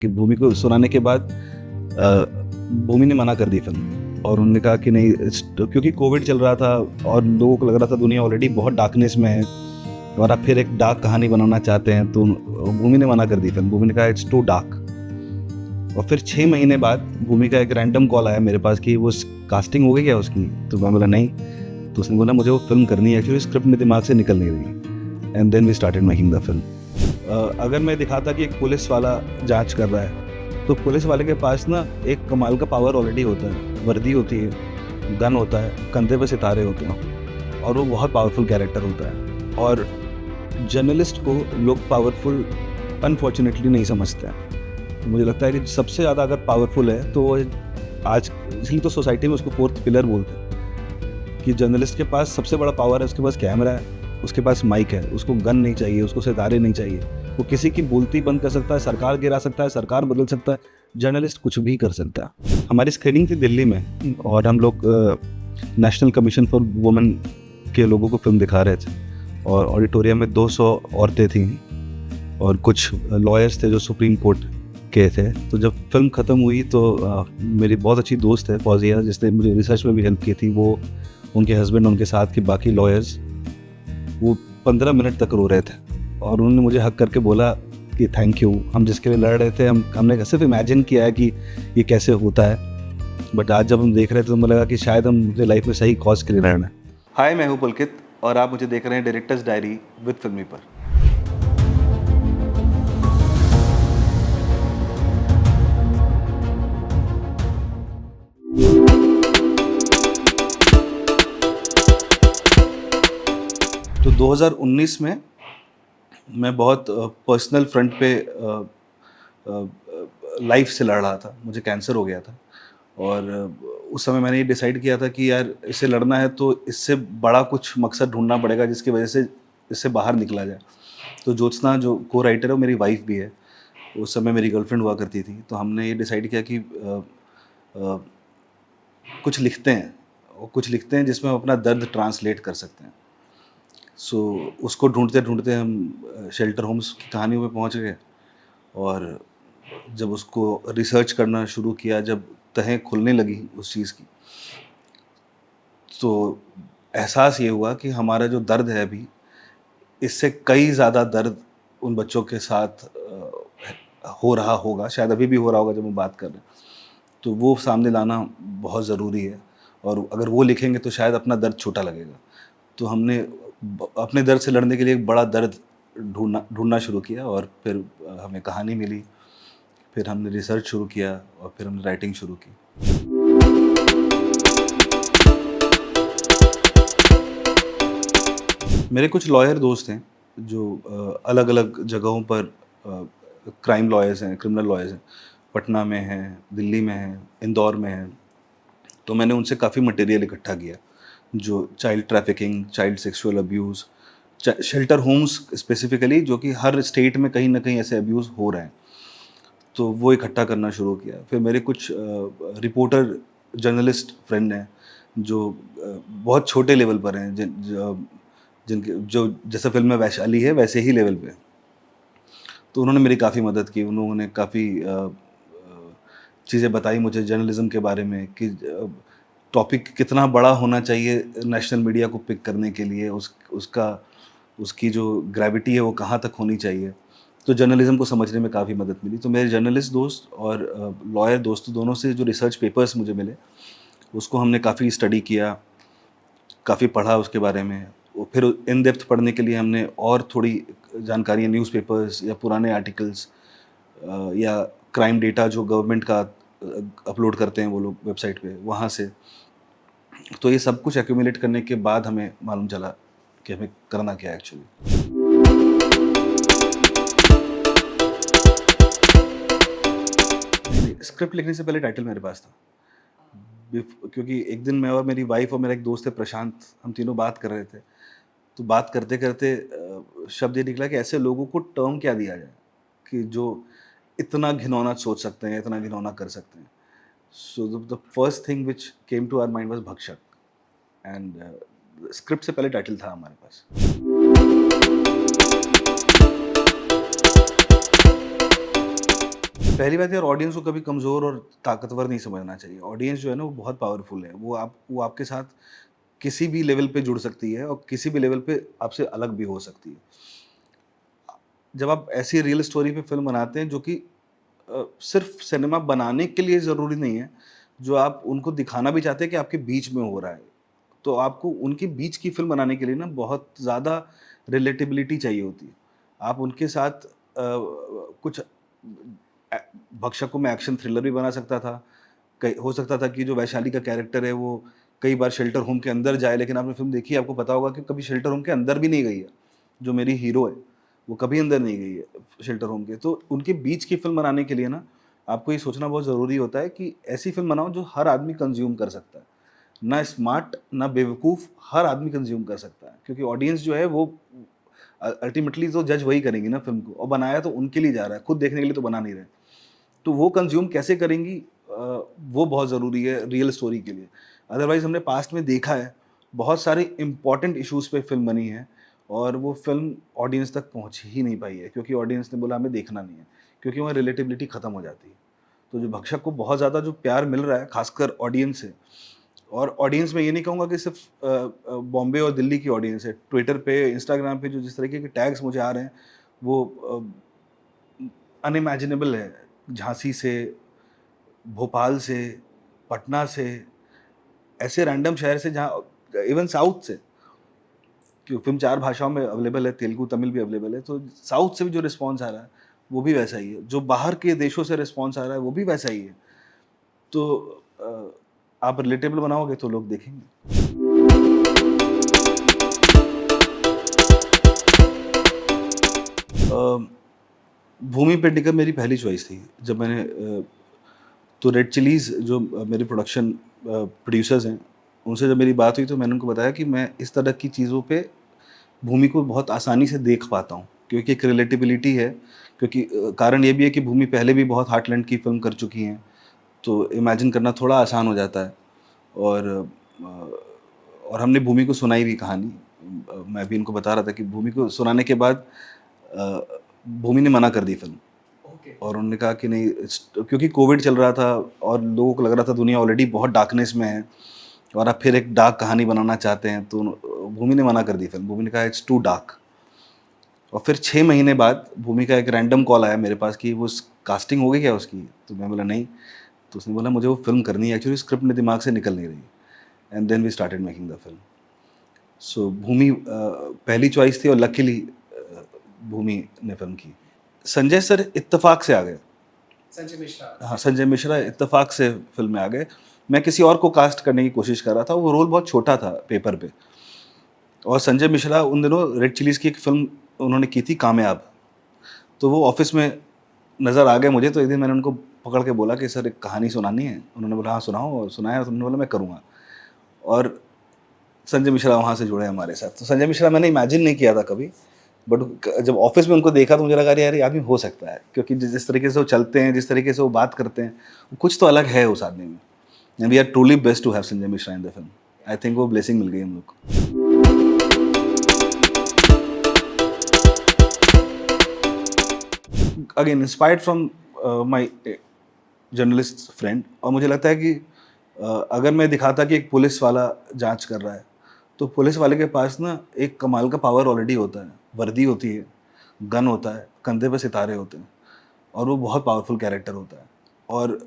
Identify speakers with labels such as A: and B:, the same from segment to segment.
A: कि भूमि को सुनाने के बाद भूमि ने मना कर दी फिल्म और उन्होंने कहा कि नहीं क्योंकि कोविड चल रहा था और लोगों को लग रहा था दुनिया ऑलरेडी बहुत डार्कनेस में है और आप फिर एक डार्क कहानी बनाना चाहते हैं तो भूमि ने मना कर दी फिल्म। भूमि ने कहा इट्स टू डार्क। और फिर 6 महीने बाद भूमि का एक रैंडम कॉल आया मेरे पास कि वो कास्टिंग हो गई क्या उसकी। तो मैं बोला नहीं। तो उसने बोला मुझे वो फिल्म करनी है, एक्चुअली स्क्रिप्ट में दिमाग से निकल नहीं रही। And then we started making the film. अगर मैं दिखाता कि एक पुलिस वाला जांच कर रहा है तो पुलिस वाले के पास ना एक कमाल का पावर ऑलरेडी होता है। वर्दी होती है, गन होता है, कंधे पे सितारे होते हैं और वो बहुत पावरफुल कैरेक्टर होता है। और जर्नलिस्ट को लोग पावरफुल अनफॉर्चुनेटली नहीं समझते हैं। मुझे लगता है कि सबसे ज़्यादा अगर पावरफुल है तो वो आज इसलिए तो सोसाइटी में उसको फोर्थ पिलर बोलते हैं कि जर्नलिस्ट के पास सबसे बड़ा पावर है, उसके पास कैमरा है, उसके पास माइक है, उसको गन नहीं चाहिए, उसको सितारे नहीं चाहिए। वो किसी की बोलती बंद कर सकता है, सरकार गिरा सकता है, सरकार बदल सकता है, जर्नलिस्ट कुछ भी कर सकता है। हमारी स्क्रीनिंग थी दिल्ली में और हम लोग नेशनल कमीशन फॉर वुमेन के लोगों को फिल्म दिखा रहे थे और ऑडिटोरियम में 200 औरतें थीं और कुछ लॉयर्स थे जो सुप्रीम कोर्ट के थे। तो जब फिल्म ख़त्म हुई तो मेरी बहुत अच्छी दोस्त है फौजिया, जिसने मुझे रिसर्च में भी हेल्प की थी, वो उनके हस्बैंड, उनके साथ के बाकी लॉयर्स, वो 15 मिनट तक रो रहे थे और उन्होंने मुझे हक करके बोला कि थैंक यू। हम जिसके लिए लड़ रहे थे हमने सिर्फ इमेजिन किया है कि ये कैसे होता है, बट आज जब हम देख रहे थे तो मुझे लगा कि शायद हम मुझे लाइफ में सही कॉज के लिए लड़ रहे हैं। हाय, मैं हूँ पुलकित और आप मुझे देख रहे हैं डायरेक्टर्स डायरी विद फिल्मी पर। तो 2019 में मैं बहुत पर्सनल फ्रंट पे लाइफ से लड़ रहा था। मुझे कैंसर हो गया था और उस समय मैंने ये डिसाइड किया था कि यार इससे लड़ना है तो इससे बड़ा कुछ मकसद ढूंढना पड़ेगा जिसकी वजह से इससे बाहर निकला जाए। तो ज्योत्सना जो को राइटर है वो मेरी वाइफ भी है, उस समय मेरी गर्लफ्रेंड हुआ करती थी। तो हमने ये डिसाइड किया कि कुछ लिखते हैं और कुछ लिखते हैं जिसमें हम अपना दर्द ट्रांसलेट कर सकते हैं। सो उसको ढूंढते ढूंढते हम शेल्टर होम्स की कहानियों में पहुंच गए और जब उसको रिसर्च करना शुरू किया, जब तहें खुलने लगी उस चीज़ की, तो एहसास ये हुआ कि हमारा जो दर्द है अभी, इससे कई ज़्यादा दर्द उन बच्चों के साथ हो रहा होगा, शायद अभी भी हो रहा होगा जब हम बात कर रहे हैं। तो वो सामने लाना बहुत ज़रूरी है और अगर वो लिखेंगे तो शायद अपना दर्द छोटा लगेगा। तो हमने अपने दर्द से लड़ने के लिए एक बड़ा दर्द ढूंढना शुरू किया और फिर हमें कहानी मिली, फिर हमने रिसर्च शुरू किया और फिर हमने राइटिंग शुरू की। मेरे कुछ लॉयर दोस्त हैं जो अलग अलग जगहों पर क्राइम लॉयर्स हैं, क्रिमिनल लॉयर्स हैं। पटना में हैं, दिल्ली में हैं, इंदौर में हैं। तो मैंने उनसे काफ़ी मटेरियल इकट्ठा किया जो child trafficking, child sexual abuse, shelter homes specifically, जो कि हर स्टेट में कहीं ना कहीं ऐसे अब्यूज़ हो रहे हैं। तो वो इकट्ठा करना शुरू किया। फिर मेरे कुछ रिपोर्टर, जर्नलिस्ट फ्रेंड हैं जो बहुत छोटे लेवल पर हैं, जिनके जो जैसे फिल्म में वैशाली है वैसे ही लेवल पे। तो उन्होंने मेरी काफ़ी मदद की। उन्होंने काफ़ी चीज़ें बताई मुझे जर्नलिज्म के बारे में कि टॉपिक कितना बड़ा होना चाहिए नेशनल मीडिया को पिक करने के लिए, उसकी जो ग्रेविटी है वो कहाँ तक होनी चाहिए। तो जर्नलिज्म को समझने में काफ़ी मदद मिली। तो मेरे जर्नलिस्ट दोस्त और लॉयर दोस्त दोनों से जो रिसर्च पेपर्स मुझे मिले उसको हमने काफ़ी स्टडी किया, काफ़ी पढ़ा उसके बारे में। फिर इन डेप्थ पढ़ने के लिए हमने और थोड़ी जानकारियाँ न्यूज़पेपर्स या पुराने आर्टिकल्स या क्राइम डेटा जो गवर्नमेंट का अपलोड करते हैं वो लोग वेबसाइट पे, वहाँ से। तो ये सब कुछ एक्यूमुलेट करने के बाद हमें मालूम चला कि हमें करना क्या है एक्चुअली। स्क्रिप्ट लिखने से पहले टाइटल मेरे पास था। क्योंकि एक दिन मैं और मेरी वाइफ और मेरा एक दोस्त है प्रशांत, हम तीनों बात कर रहे थे। तो बात करते करते शब्द ये निकला कि ऐसे लोगों को टर्म क्या दिया जाए कि जो इतना घिनौना सोच सकते हैं, इतना घिनौना कर सकते हैं। So the first thing which came to our mind was Bhakshak. And script से पहले टाइटल था हमारे पास। पहली बात यार, ऑडियंस को कभी कमज़ोर और ताकतवर नहीं समझना चाहिए। ऑडियंस जो है ना वो बहुत पावरफुल है। वो आपके साथ किसी भी लेवल पे जुड़ सकती है और किसी भी लेवल पे आपसे अलग भी हो सकती है। जब आप ऐसी रियल स्टोरी पे फ़िल्म बनाते हैं जो कि सिर्फ़ सिनेमा बनाने के लिए ज़रूरी नहीं है, जो आप उनको दिखाना भी चाहते हैं कि आपके बीच में हो रहा है। तो आपको उनके बीच की फ़िल्म बनाने के लिए ना बहुत ज़्यादा रिलेटेबिलिटी चाहिए होती है। आप उनके साथ कुछ ए भक्षक को मैं एक्शन थ्रिलर भी बना सकता था। कई हो सकता था कि जो वैशाली का कैरेक्टर है वो कई बार शेल्टर होम के अंदर जाए, लेकिन आपने फ़िल्म देखी है, आपको पता होगा कि कभी शेल्टर होम के अंदर भी नहीं गई है। जो मेरी हीरो है, वो कभी अंदर नहीं गई है शेल्टर होम के। तो उनके बीच की फ़िल्म बनाने के लिए ना, आपको ये सोचना बहुत ज़रूरी होता है कि ऐसी फ़िल्म बनाओ जो हर आदमी कंज़्यूम कर सकता है। ना स्मार्ट, ना बेवकूफ़, हर आदमी कंज़्यूम कर सकता है। क्योंकि ऑडियंस जो है वो अल्टीमेटली तो जज वही करेंगी ना फ़िल्म को, और बनाया तो उनके लिए जा रहा है, खुद देखने के लिए तो बना नहीं रहे। तो वो कंज़्यूम कैसे करेंगी, वो बहुत ज़रूरी है रियल स्टोरी के लिए। अदरवाइज़ हमने पास्ट में देखा है, बहुत सारे इम्पोर्टेंट इश्यूज़ पे फ़िल्म बनी है और वो फ़िल्म ऑडियंस तक पहुँच ही नहीं पाई है, क्योंकि ऑडियंस ने बोला हमें देखना नहीं है, क्योंकि वहाँ रिलेटेबिलिटी ख़त्म हो जाती है। तो जो भक्षक को बहुत ज़्यादा जो प्यार मिल रहा है, ख़ासकर ऑडियंस से, और ऑडियंस में ये नहीं कहूँगा कि सिर्फ़ बॉम्बे और दिल्ली की ऑडियंस है। ट्विटर पे, इंस्टाग्राम पे जो जिस तरीके के टैग्स मुझे आ रहे हैं, वो अनइमेजिनेबल है। झांसी से, भोपाल से, पटना से, ऐसे रैंडम शहर से जहाँ इवन साउथ से, क्योंकि फ़िल्म 4 भाषाओं में अवेलेबल है, तेलुगु, तमिल भी अवेलेबल है, तो साउथ से भी जो रिस्पॉन्स आ रहा है, वो भी वैसा ही है। जो बाहर के देशों से रिस्पॉन्स आ रहा है, वो भी वैसा ही है। तो आप रिलेटेबल बनाओगे तो लोग देखेंगे। अ, भूमि पेडनेकर मेरी पहली चॉइस थी। जब मैंने तो रेड चिलीज़ जो मेरे प्रोडक्शन प्रोड्यूसर्स हैं, उनसे जब मेरी बात हुई तो मैंने उनको बताया कि मैं इस तरह की चीज़ों पे भूमि को बहुत आसानी से देख पाता हूँ, क्योंकि एक रिलेटेबिलिटी है। क्योंकि कारण ये भी है कि भूमि पहले भी बहुत हार्टलैंड की फ़िल्म कर चुकी हैं, तो इमेजिन करना थोड़ा आसान हो जाता है। और और हमने भूमि को सुनाई भी कहानी। मैं भी इनको बता रहा था कि भूमि को सुनाने के बाद अ, भूमि ने मना कर दी फ़िल्म।
B: ओके।
A: और उन्होंने कहा कि नहीं, क्योंकि कोविड चल रहा था और लोगों को लग रहा था दुनिया ऑलरेडी बहुत डार्कनेस में है और आप फिर एक डार्क कहानी बनाना चाहते हैं, तो भूमि ने मना कर दी फ़िल्म। भूमि ने कहा इट्स टू डार्क। और फिर 6 महीने बाद भूमि का एक रैंडम कॉल आया मेरे पास कि वो कास्टिंग हो गई क्या उसकी? तो मैं बोला नहीं। तो उसने बोला मुझे वो फ़िल्म करनी है, एक्चुअली स्क्रिप्ट मेरे दिमाग से निकल नहीं रही। And then we started making the film. So Bhumi पहली चॉइस थी और लकीली भूमि ने फ़िल्म की। संजय सर इत्तेफ़ाक से आ गए।
B: संजय मिश्रा।
A: हाँ, संजय मिश्रा इत्तेफ़ाक से फ़िल्म में आ गए। मैं किसी और को कास्ट करने की कोशिश कर रहा था, वो रोल बहुत छोटा था पेपर पे। और संजय मिश्रा उन दिनों रेड चिलीज़ की एक फ़िल्म उन्होंने की थी, कामयाब। तो वो ऑफ़िस में नज़र आ गए मुझे, तो एक दिन मैंने उनको पकड़ के बोला कि सर एक कहानी सुनानी है। उन्होंने बोला हाँ सुनाओ, और सुनाया तो उन्होंने बोला मैं करूँगा। और संजय मिश्रा वहाँ से जुड़े हमारे साथ। तो संजय मिश्रा मैंने इमेजिन नहीं किया था कभी, बट जब ऑफ़िस में उनको देखा तो मुझे लगा अरे यार ये आदमी हो सकता है, क्योंकि जिस तरीके से वो चलते हैं, जिस तरीके से वो बात करते हैं, कुछ तो अलग है उस आदमी में। And we are truly blessed to have Sanjay Mishra in the film. I think वो ब्लेसिंग मिल गई हम लोग को। Again inspired from my journalist friend. और मुझे लगता है कि अगर मैं दिखाता कि एक पुलिस वाला जांच कर रहा है, तो पुलिस वाले के पास ना एक कमाल का पावर ऑलरेडी होता है। वर्दी होती है, गन होता है, कंधे पे सितारे होते हैं, और वो बहुत पावरफुल कैरेक्टर होता है। और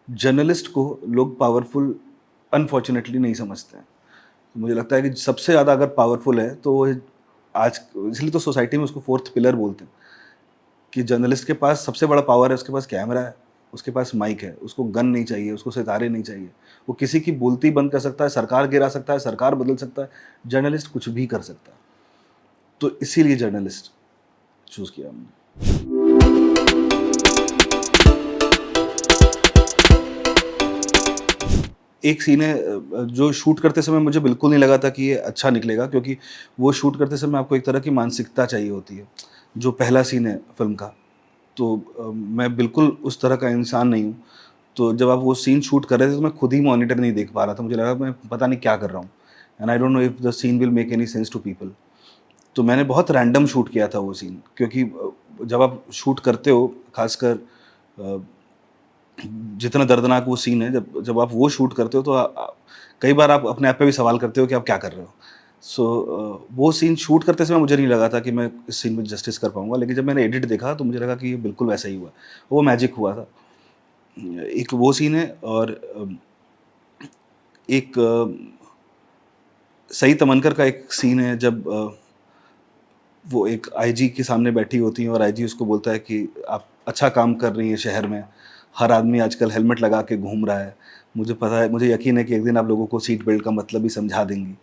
A: जर्नलिस्ट को लोग पावरफुल अनफॉर्चुनेटली नहीं समझते हैं। तो मुझे लगता है कि सबसे ज़्यादा अगर पावरफुल है तो वो आज, इसलिए तो सोसाइटी में उसको फोर्थ पिलर बोलते हैं, कि जर्नलिस्ट के पास सबसे बड़ा पावर है, उसके पास कैमरा है, उसके पास माइक है, उसको गन नहीं चाहिए, उसको सितारे नहीं चाहिए। वो किसी की बोलती बंद कर सकता है, सरकार गिरा सकता है, सरकार बदल सकता है, जर्नलिस्ट कुछ भी कर सकता है। तो इसीलिए जर्नलिस्ट चूज़ किया हमने। एक सीन है जो शूट करते समय मुझे बिल्कुल नहीं लगा था कि ये अच्छा निकलेगा, क्योंकि वो शूट करते समय आपको एक तरह की मानसिकता चाहिए होती है। जो पहला सीन है फ़िल्म का, तो मैं बिल्कुल उस तरह का इंसान नहीं हूँ। तो जब आप वो सीन शूट कर रहे थे तो मैं खुद ही मॉनिटर नहीं देख पा रहा था। मुझे लगा मैं पता नहीं क्या कर रहा हूँ, and I don't know if the scene will make any sense to people. तो मैंने बहुत रैंडम शूट किया था वो सीन, क्योंकि जब आप शूट करते हो, खासकर जितना दर्दनाक वो सीन है, जब जब आप वो शूट करते हो तो कई बार आप अपने आप पे भी सवाल करते हो कि आप क्या कर रहे हो। सो वो सीन शूट करते समय मुझे नहीं लगा था कि मैं इस सीन में जस्टिस कर पाऊँगा, लेकिन जब मैंने एडिट देखा तो मुझे लगा कि ये बिल्कुल वैसा ही हुआ। वो मैजिक हुआ था। एक वो सीन है, और एक सई तमनकर का एक सीन है जब वो एक आईजी के सामने बैठी होती हैं और आईजी उसको बोलता है कि आप अच्छा काम कर रही हैं शहर में, हर आदमी आजकल हेलमेट लगा के घूम रहा है, मुझे पता है, मुझे यकीन है कि एक दिन आप लोगों को सीट बेल्ट का मतलब भी समझा देंगी।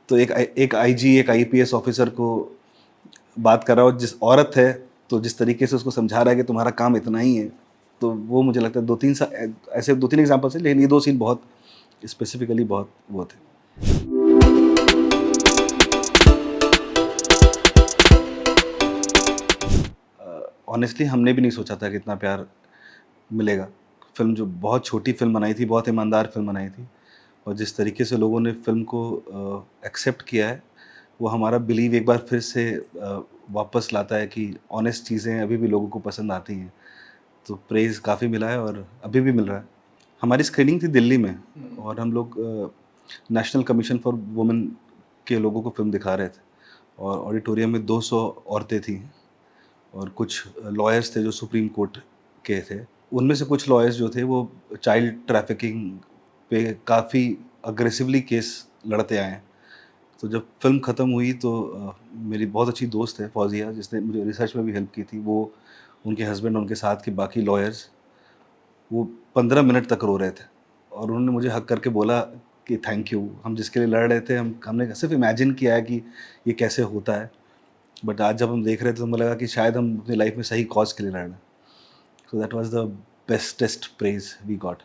A: तो एक आईजी एक आईपीएस ऑफिसर को बात कर रहा हो, जिस औरत है, तो जिस तरीके से उसको समझा रहा है कि तुम्हारा काम इतना ही है, तो वो मुझे लगता है 2-3 ऐसे 2-3 एग्ज़ाम्पल्स हैं, लेकिन ये 2 सीन बहुत स्पेसिफिकली बहुत वो थे। ऑनेस्टली हमने भी नहीं सोचा था कि इतना प्यार मिलेगा। फ़िल्म जो बहुत छोटी फ़िल्म बनाई थी, बहुत ईमानदार फ़िल्म बनाई थी, और जिस तरीके से लोगों ने फ़िल्म को एक्सेप्ट किया है, वो हमारा बिलीव एक बार फिर से वापस लाता है कि ऑनेस्ट चीज़ें अभी भी लोगों को पसंद आती हैं। तो प्रेज़ काफ़ी मिला है और अभी भी मिल रहा है। हमारी स्क्रीनिंग थी दिल्ली में, और हम लोग नेशनल कमीशन फॉर वुमेन के लोगों को फ़िल्म दिखा रहे थे, और ऑडिटोरियम में 200 औरतें थीं, और कुछ लॉयर्स थे जो सुप्रीम कोर्ट के थे। उनमें से कुछ लॉयर्स जो थे वो चाइल्ड ट्रैफिकिंग पे काफ़ी अग्रेसिवली केस लड़ते आए हैं। तो जब फ़िल्म ख़त्म हुई तो मेरी बहुत अच्छी दोस्त है फ़ौज़िया, जिसने मुझे रिसर्च में भी हेल्प की थी, वो, उनके हस्बैंड, उनके साथ के बाकी लॉयर्स, वो 15 मिनट तक रो रहे थे, और उन्होंने मुझे हग करके बोला कि थैंक यू, हम जिसके लिए लड़ रहे थे, हमने सिर्फ इमेजिन किया है कि ये कैसे होता है, बट आज जब हम देख रहे थे तो हमें लगा कि शायद हम अपनी लाइफ में सही कॉज के लिए लड़ रहे हैं। So that was the bestest praise we got.